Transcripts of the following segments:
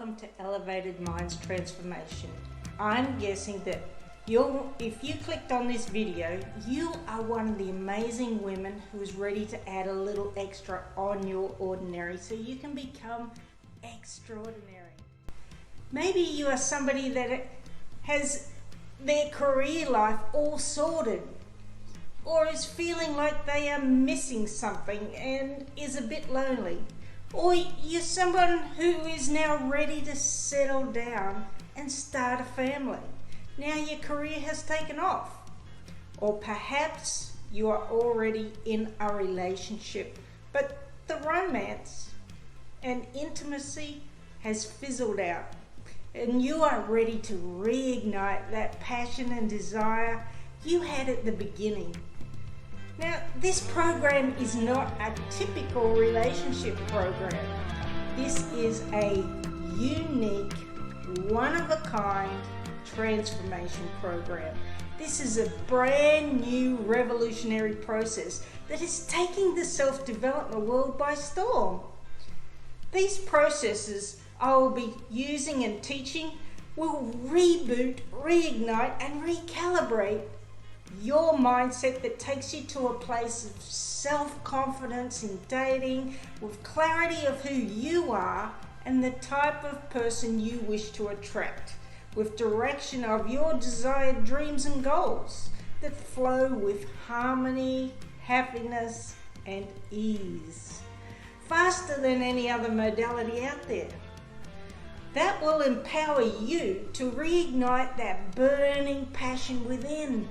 welcome to Elevated Minds Transformation. I'm guessing that if you clicked on this video, you are one of the amazing women who is ready to add a little extra on your ordinary so you can become extraordinary. Maybe you are somebody that has their career life all sorted, or is feeling like they are missing something and is a bit lonely. Or you're someone who is now ready to settle down and start a family. Now your career has taken off. Or perhaps you are already in a relationship, but the romance and intimacy has fizzled out, and you are ready to reignite that passion and desire you had at the beginning. Now, this program is not a typical relationship program. This is a unique, one-of-a-kind transformation program. This is a brand new revolutionary process that is taking the self-development world by storm. These processes I will be using and teaching will reboot, reignite, and recalibrate your mindset that takes you to a place of self-confidence in dating, with clarity of who you are and the type of person you wish to attract, with direction of your desired dreams and goals that flow with harmony, happiness, and ease, faster than any other modality out there. That will empower you to reignite that burning passion within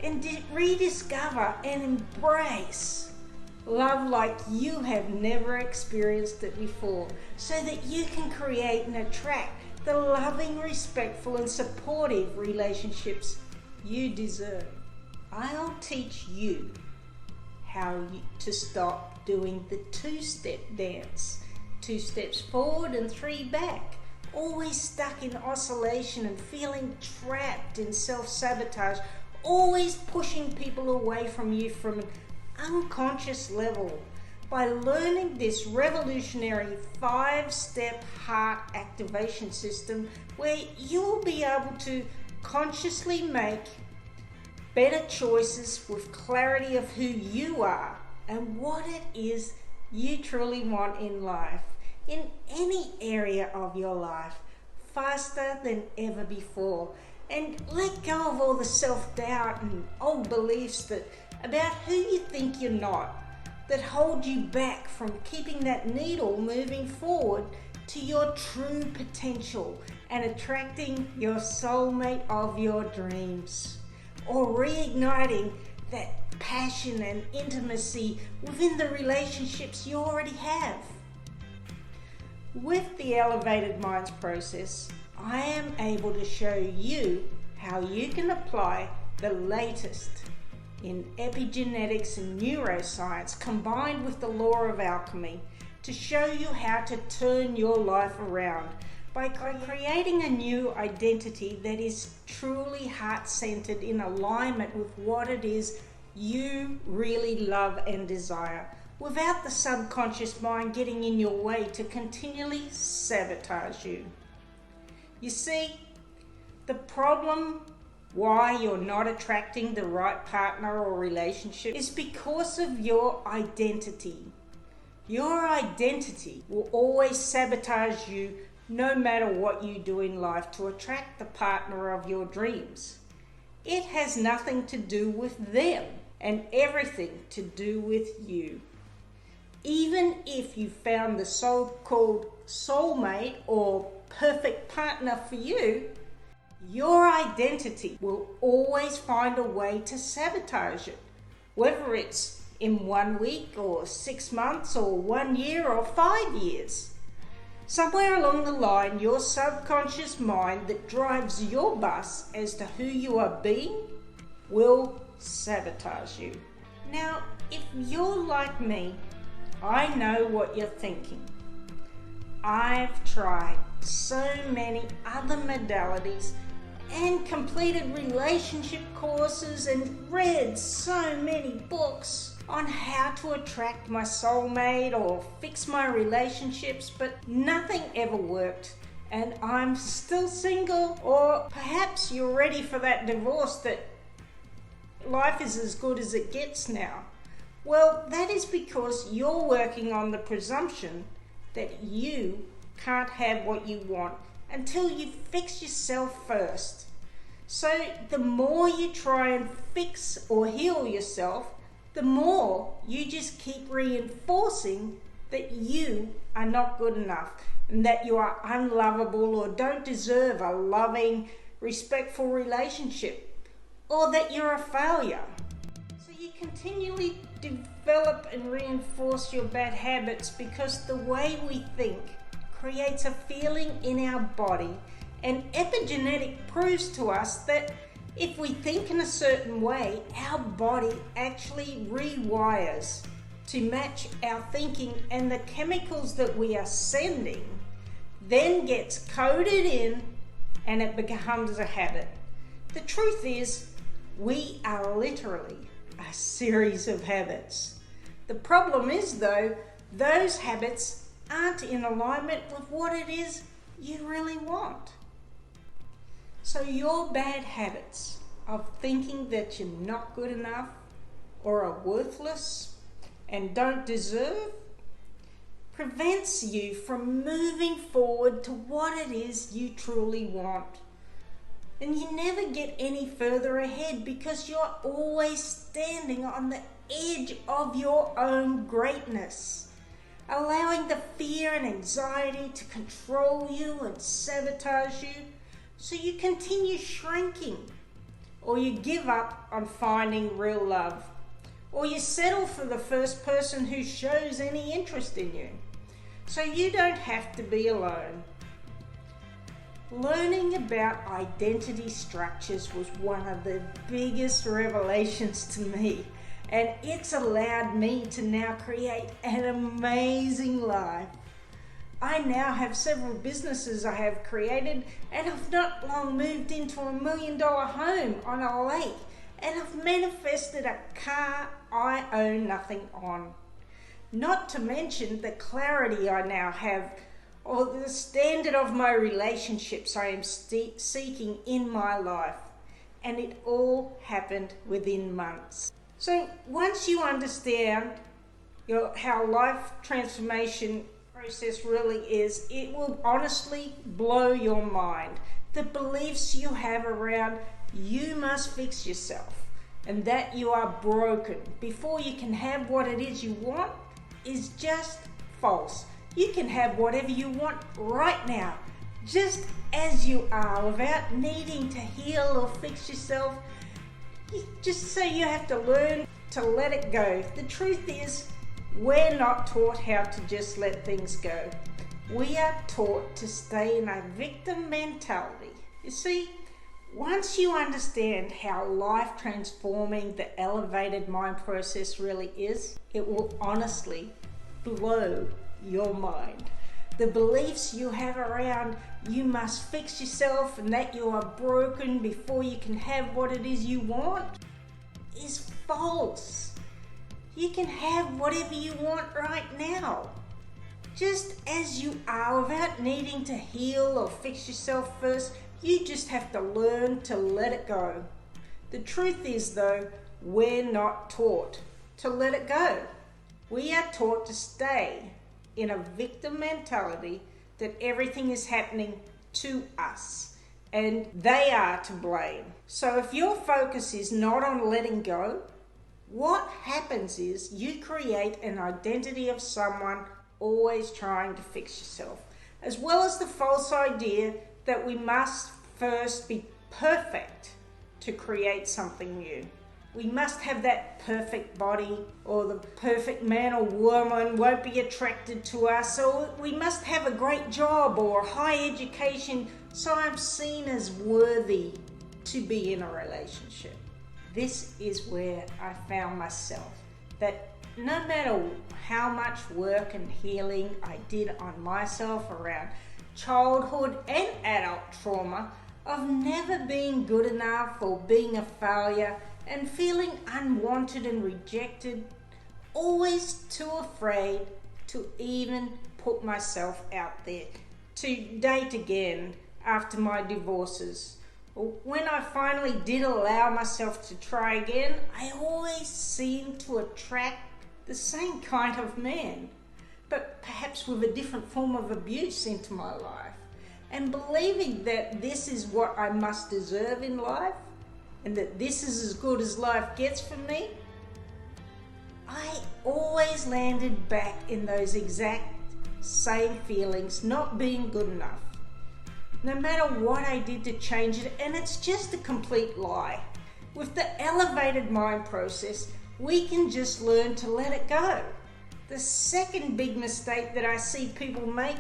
and rediscover and embrace love like you have never experienced it before, so that you can create and attract the loving, respectful, and supportive relationships you deserve. I'll teach you how to stop doing the two-step dance. 2 steps forward and 3 back. Always stuck in oscillation and feeling trapped in self-sabotage. Always pushing people away from you from an unconscious level. By learning this revolutionary 5-step heart activation system, where you'll be able to consciously make better choices with clarity of who you are and what it is you truly want in life, in any area of your life, faster than ever before. And let go of all the self-doubt and old beliefs about who you think you're not, that hold you back from keeping that needle moving forward to your true potential and attracting your soulmate of your dreams, or reigniting that passion and intimacy within the relationships you already have. With the Elevated Minds process, I am able to show you how you can apply the latest in epigenetics and neuroscience combined with the law of alchemy to show you how to turn your life around by creating a new identity that is truly heart-centered, in alignment with what it is you really love and desire, without the subconscious mind getting in your way to continually sabotage you. You see, the problem why you're not attracting the right partner or relationship is because of your identity. Your identity will always sabotage you no matter what you do in life to attract the partner of your dreams. It has nothing to do with them and everything to do with you. Even if you found the so-called soulmate or perfect partner for you, your identity will always find a way to sabotage it, whether it's in 1 week or 6 months or 1 year or 5 years. Somewhere along the line, your subconscious mind that drives your bus as to who you are being will sabotage you. Now, if you're like me, I know what you're thinking. I've tried so many other modalities and completed relationship courses and read so many books. on how to attract my soulmate or fix my relationships, but nothing ever worked. And I'm still single, or perhaps you're ready for that divorce that life is as good as it gets now. Well, that is because you're working on the presumption that you can't have what you want until you fix yourself first. So the more you try and fix or heal yourself, the more you just keep reinforcing that you are not good enough and that you are unlovable or don't deserve a loving, respectful relationship, or that you're a failure. So you continually develop and reinforce your bad habits because the way we think creates a feeling in our body, and epigenetic proves to us that if we think in a certain way, our body actually rewires to match our thinking, and the chemicals that we are sending then gets coded in and it becomes a habit. The truth is, we are literally a series of habits. The problem is though, those habits aren't in alignment with what it is you really want. So your bad habits of thinking that you're not good enough or are worthless and don't deserve prevents you from moving forward to what it is you truly want. And you never get any further ahead because you're always standing on the edge of your own greatness, allowing the fear and anxiety to control you and sabotage you, so you continue shrinking, or you give up on finding real love, or you settle for the first person who shows any interest in you, so you don't have to be alone. Learning about identity structures was one of the biggest revelations to me, and it's allowed me to now create an amazing life. I now have several businesses I have created, and I've not long moved into $1 million home on a lake, and I've manifested a car I own nothing on. Not to mention the clarity I now have, or the standard of my relationships I am seeking in my life, and it all happened within months. So once you understand how life transformation process really is, it will honestly blow your mind. The beliefs you have around you must fix yourself and that you are broken before you can have what it is you want is just false. You can have whatever you want right now, just as you are, without needing to heal or fix yourself. Just so you have to learn to let it go. The truth is, we're not taught how to just let things go. We are taught to stay in a victim mentality. You see, once you understand how life transforming the elevated mind process really is, it will honestly blow your mind. The beliefs you have around you must fix yourself and that you are broken before you can have what it is you want is false. You can have whatever you want right now, just as you are, without needing to heal or fix yourself first. You just have to learn to let it go. The truth is though, we're not taught to let it go. We are taught to stay in a victim mentality, that everything is happening to us and they are to blame. So if your focus is not on letting go, what happens is you create an identity of someone always trying to fix yourself, as well as the false idea that we must first be perfect to create something new. We must have that perfect body, or the perfect man or woman won't be attracted to us, or we must have a great job or high education so I'm seen as worthy to be in a relationship. This is where I found myself, that no matter how much work and healing I did on myself around childhood and adult trauma, of never being good enough or being a failure and feeling unwanted and rejected, always too afraid to even put myself out there, to date again after my divorces. When I finally did allow myself to try again, I always seemed to attract the same kind of man, but perhaps with a different form of abuse into my life. And believing that this is what I must deserve in life, and that this is as good as life gets for me, I always landed back in those exact same feelings, not being good enough. No matter what I did to change it, and it's just a complete lie. With the elevated mind process, we can just learn to let it go. The second big mistake that I see people make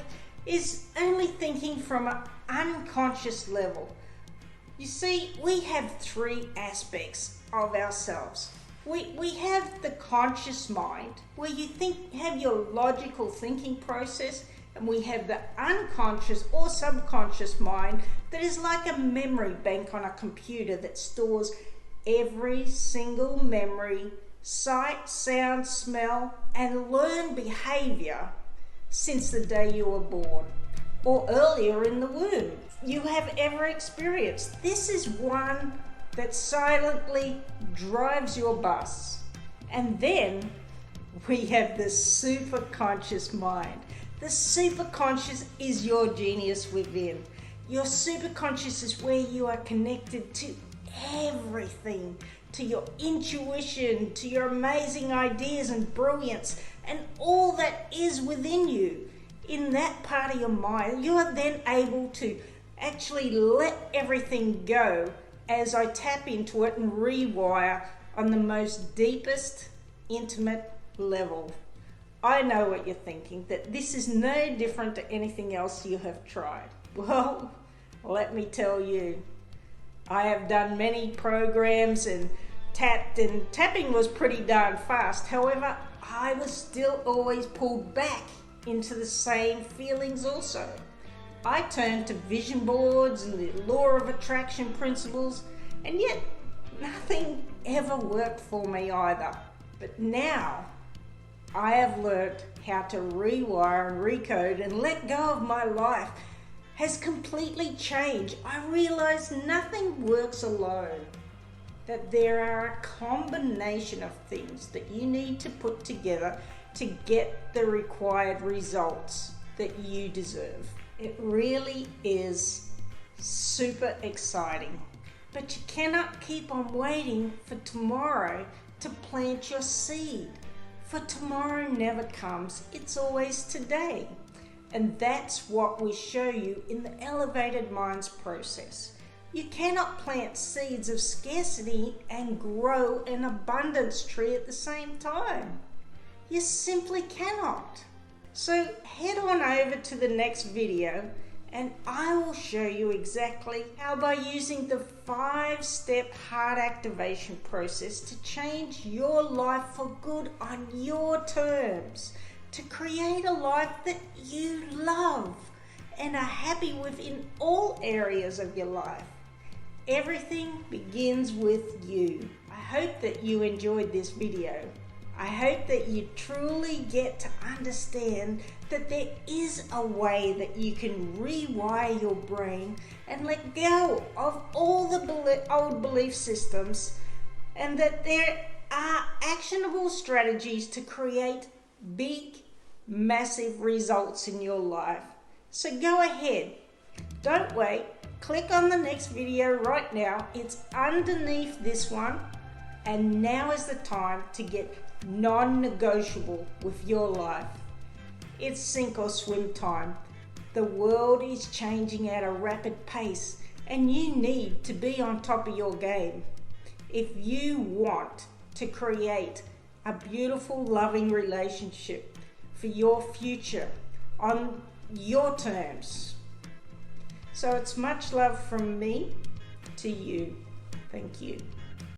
is only thinking from an unconscious level. You see, we have three aspects of ourselves. We have the conscious mind, where you have your logical thinking process, and we have the unconscious or subconscious mind that is like a memory bank on a computer that stores every single memory, sight, sound, smell, and learned behavior since the day you were born or earlier in the womb you have ever experienced. This is one that silently drives your bus. And then we have the superconscious mind. The superconscious is your genius within. Your superconscious is where you are connected to everything, to your intuition, to your amazing ideas and brilliance, and all that is within you. In that part of your mind, you are then able to actually let everything go as I tap into it and rewire on the most deepest, intimate level. I know what you're thinking, that this is no different to anything else you have tried. Well, let me tell you, I have done many programs and tapping was pretty darn fast. However, I was still always pulled back into the same feelings also. I turned to vision boards and the law of attraction principles, and yet nothing ever worked for me either. But now I have learnt how to rewire and recode and let go of my life has completely changed. I realize nothing works alone, that there are a combination of things that you need to put together to get the required results that you deserve. It really is super exciting, but you cannot keep on waiting for tomorrow to plant your seed. For tomorrow never comes, it's always today. And that's what we show you in the elevated minds process. You cannot plant seeds of scarcity and grow an abundance tree at the same time. You simply cannot. So head on over to the next video and I will show you exactly how, by using the 5-step heart activation process, to change your life for good on your terms, to create a life that you love and are happy with in all areas of your life. Everything begins with you. I hope that you enjoyed this video. I hope that you truly get to understand that there is a way that you can rewire your brain and let go of all the old belief systems, and that there are actionable strategies to create big, massive results in your life. So go ahead, don't wait, click on the next video right now. It's underneath this one, and now is the time to get non-negotiable with your life. It's sink or swim time. The world is changing at a rapid pace, and you need to be on top of your game if you want to create a beautiful, loving relationship for your future on your terms. So it's much love from me to you. Thank you.